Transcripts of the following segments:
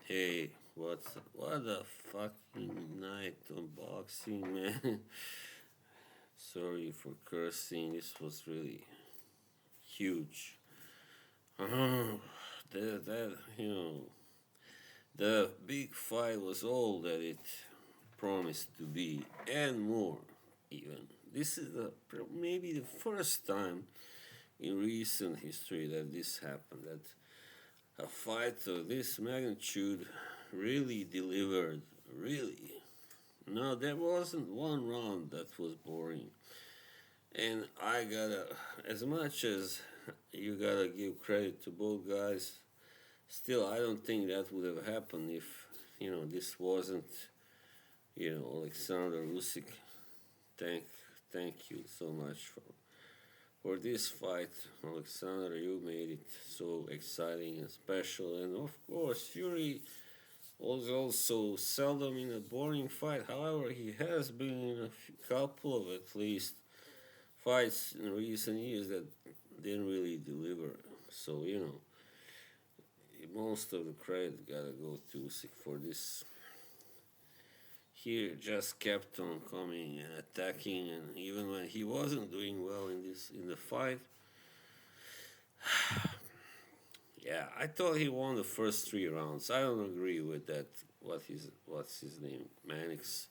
Hey, what a fucking night on boxing, man. Sorry for cursing. This was really huge. The big fight was all that it promised to be, and more, even. This is maybe the first time in recent history that this happened. That a fight of this magnitude really delivered. Really. No, there wasn't one round that was boring. And I gotta, as much as you gotta give credit to both guys, still, I don't think that would have happened if, this wasn't, Alexander Usyk. Thank, thank you so much for this fight, Alexander. You made it so exciting and special, and of course, Fury was also seldom in a boring fight. However, he has been in a couple of at least fights in recent years that didn't really deliver. So most of the credit gotta go to Usyk for this. He just kept on coming and attacking, and even when he wasn't doing well in the fight, yeah, I thought he won the first 3 rounds. I don't agree with that. What's his name? Mannix.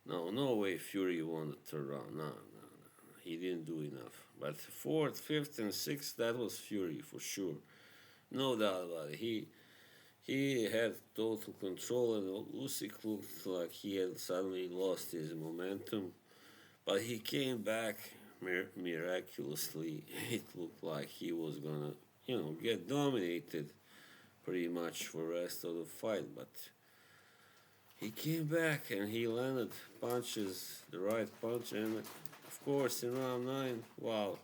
No, no way. Fury won the third round. No, no, no. He didn't do enough. But fourth, fifth, and sixth, that was Fury for sure. No doubt about it. He had total control, and Usyk looked like he had suddenly lost his momentum. But he came back miraculously. It looked like he was gonna, get dominated pretty much for the rest of the fight. But he came back and he landed punches, the right punch, and of course in round 9, wow,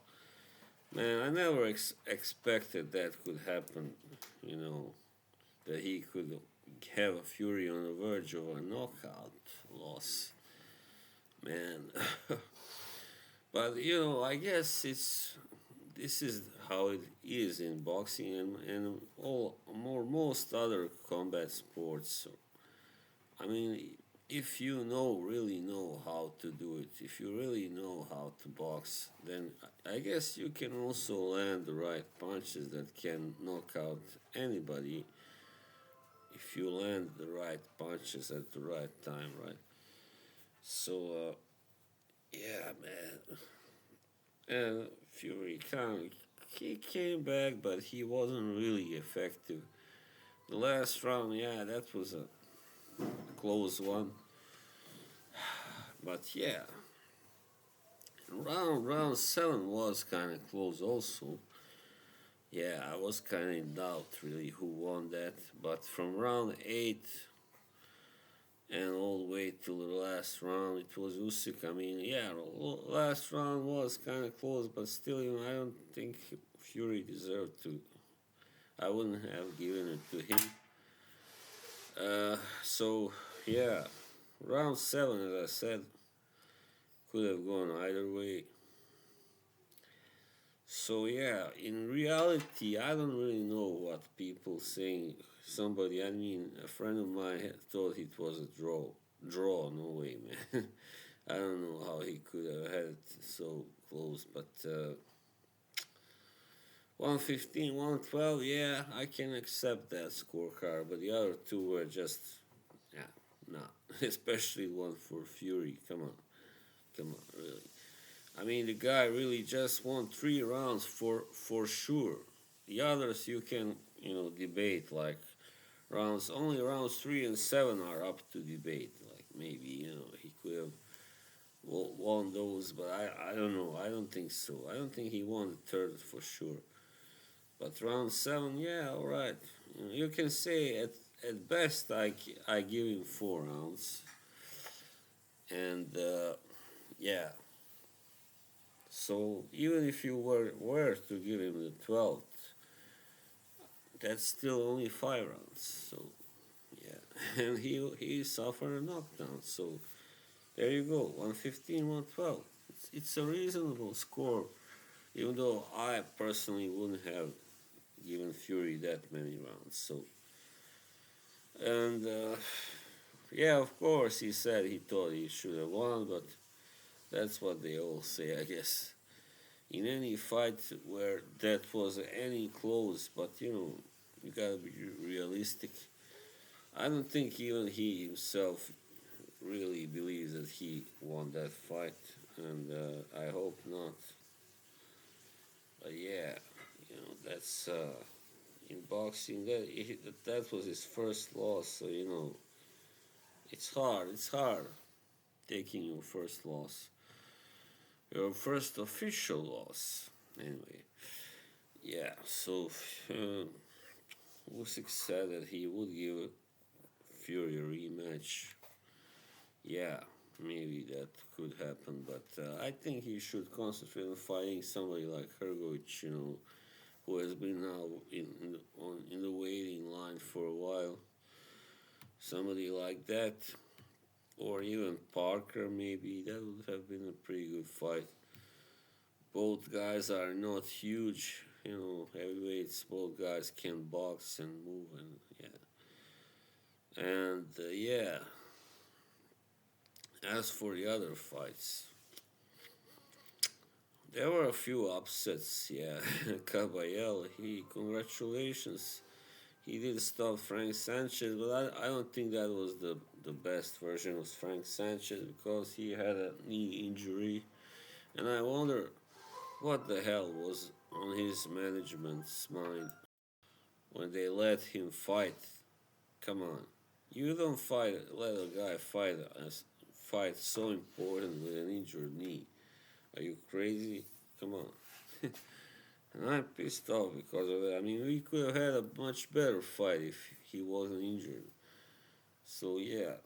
man, I never expected that could happen, that he could have a Fury on the verge of a knockout loss, man. But I guess this is how it is in boxing and most other combat sports. So, I mean, if you really know how to do it, if you really know how to box, then I guess you can also land the right punches that can knock out anybody if you land the right punches at the right time, right? So, yeah, man. And Fury he came back, but he wasn't really effective. The last round, yeah, that was a close one. But yeah, round 7 was kind of close also. Yeah, I was kind of in doubt really who won that, but from round 8 and all the way to the last round, it was Usyk. I mean, yeah, last round was kind of close, but still, I don't think Fury deserved to. I wouldn't have given it to him. So yeah, round 7, as I said, could have gone either way. So yeah, in reality, I don't really know what people saying. Somebody, I mean, a friend of mine thought it was a draw. Draw, no way, man. I don't know how he could have had it so close, but 115, 112, yeah, I can accept that scorecard, but the other two were just, yeah, nah. Especially one for Fury. Come on, really. I mean, the guy really just won 3 rounds for sure. The others you can debate, like only rounds 3 and 7 are up to debate. Like maybe he could have won those, but I don't know. I don't think so. I don't think he won the third for sure. But round 7, yeah, all right. You can say at best I give him 4 rounds, and yeah. So even if you were to give him the 12th, that's still only 5 rounds. So yeah, and he suffered a knockdown. So there you go, 115, 112. It's a reasonable score, even though I personally wouldn't have given Fury that many rounds. So And yeah, of course, he said he thought he should have won, but that's what they all say, I guess. In any fight where that was any close, but you gotta be realistic. I don't think even he himself really believes that he won that fight, and I hope not. But yeah, that's in boxing that was his first loss, so it's hard. It's hard taking your first loss, your first official loss. Anyway, yeah. So Usyk said that he would give Fury a rematch. Yeah, maybe that could happen, but I think he should concentrate on fighting somebody like Hrgovic, who has been now in the waiting line for a while. Somebody like that, or even Parker, maybe that would have been a pretty good fight. Both guys are not huge, heavyweights. Both guys can box and move, and yeah. As for the other fights, there were a few upsets. Yeah, Caballel, congratulations. He did stop Frank Sanchez, but I don't think that was the best version of Frank Sanchez because he had a knee injury. And I wonder what the hell was on his management's mind when they let him fight. Come on. You don't let a guy fight so important with an injured knee. Are you crazy? Come on. And I'm pissed off because of that. I mean, we could have had a much better fight if he wasn't injured. So yeah,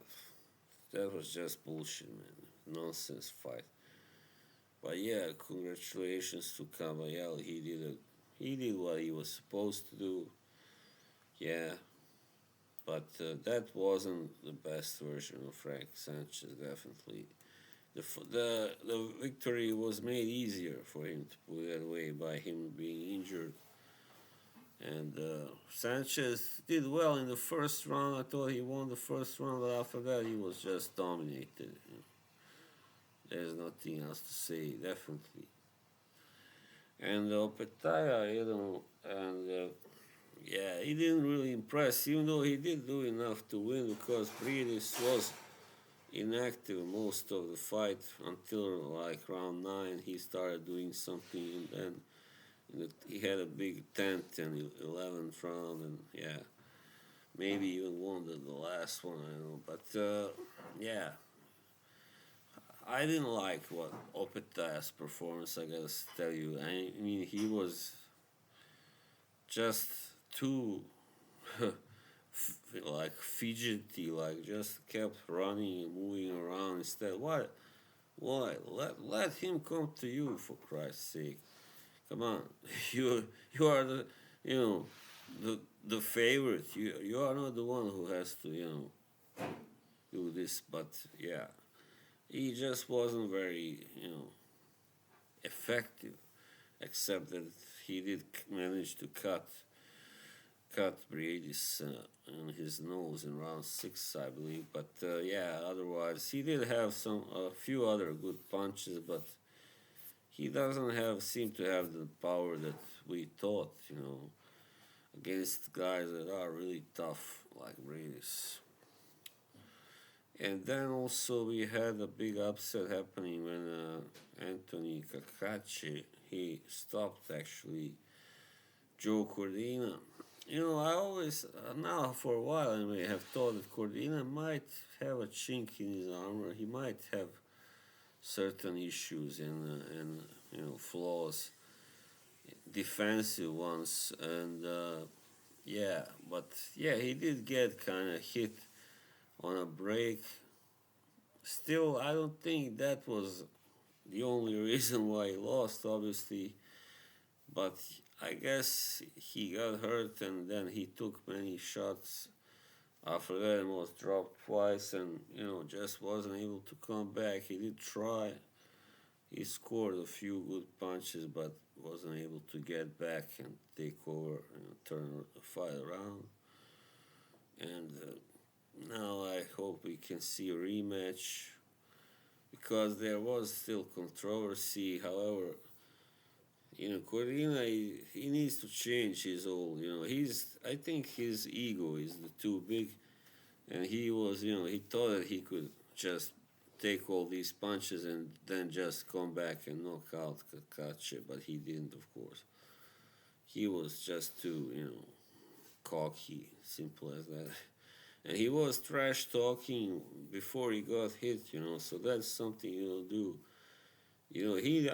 that was just bullshit, man. Nonsense fight. But yeah, congratulations to Caballero. He did what he was supposed to do. Yeah, but that wasn't the best version of Frank Sanchez. Definitely, the victory was made easier for him to put it that way by him being injured. And Sanchez did well in the first round. I thought he won the first round, but after that he was just dominated. There's nothing else to say, definitely. And Opetaya, and yeah, he didn't really impress, even though he did do enough to win because Briedis was inactive most of the fight until like round 9. He started doing something, and then he had a big 10th and 11th round, and yeah, maybe even won the last one, I don't know. But yeah, I didn't like what Opetaya's performance, I gotta tell you. I mean, he was just too like fidgety, like just kept running and moving around instead. Why? Let him come to you, for Christ's sake. Come on, you are you know the favorite. You are not the one who has to do this. But yeah, he just wasn't very effective, except that he did manage to cut Briedis on his nose in round 6, I believe. But yeah, otherwise he did have a few other good punches, but he doesn't seem to have the power that we thought, against guys that are really tough like Briedis. And then also we had a big upset happening when Anthony Cacace, he stopped actually Joe Cordina. I always, now for a while anyway, have thought that Cordina might have a chink in his armor. He might have certain issues and flaws, defensive ones, and yeah, but yeah, he did get kind of hit on a break. Still, I don't think that was the only reason why he lost, obviously. But I guess he got hurt and then he took many shots after that and was dropped twice and, just wasn't able to come back. He did try. He scored a few good punches but wasn't able to get back and take over and turn the fight around. And hope we can see a rematch because there was still controversy. However, Corina, he needs to change his whole. I think his ego is too big, and he was, he thought that he could just take all these punches and then just come back and knock out Kakache, but he didn't, of course. He was just too, cocky, simple as that. And he was trash talking before he got hit, so that's something you don't do.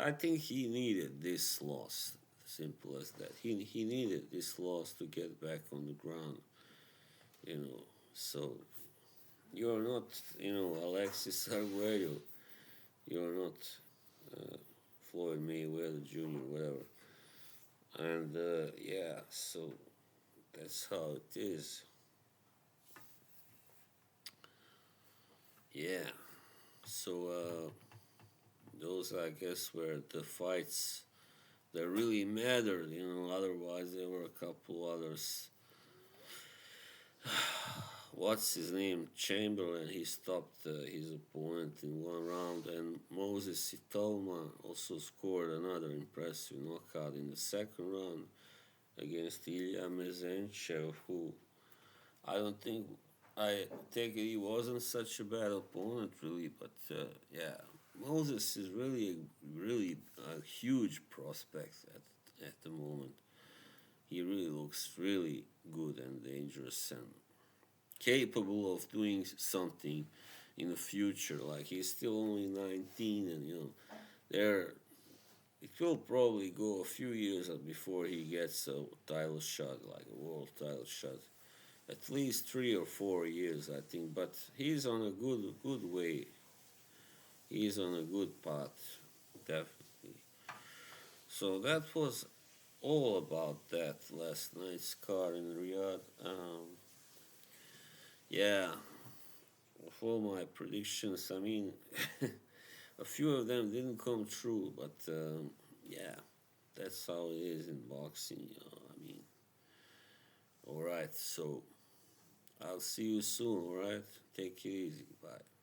I think he needed this loss, simple as that. He needed this loss to get back on the ground, so you're not, Alexis Arguello. You're not Floyd Mayweather Jr., whatever. And yeah, so that's how it is. Yeah. So those, I guess, were the fights that really mattered. Otherwise there were a couple others. What's his name? Chamberlain. He stopped his opponent in one round, and Moses Itolma also scored another impressive knockout in the second round against Ilya Mezenchev, who I don't think I take it he wasn't such a bad opponent really, but yeah, Moses is really a huge prospect at the moment. He really looks really good and dangerous and capable of doing something in the future. Like he's still only 19, and there it will probably go a few years before he gets a title shot, like a world title shot. At least 3 or 4 years, I think. But he's on a good way. He's on a good path, definitely. So that was all about that last night's card in Riyadh. Yeah, for my predictions, I mean, a few of them didn't come true, but yeah, that's how it is in boxing. I mean, all right, so I'll see you soon, all right? Take it easy. Bye.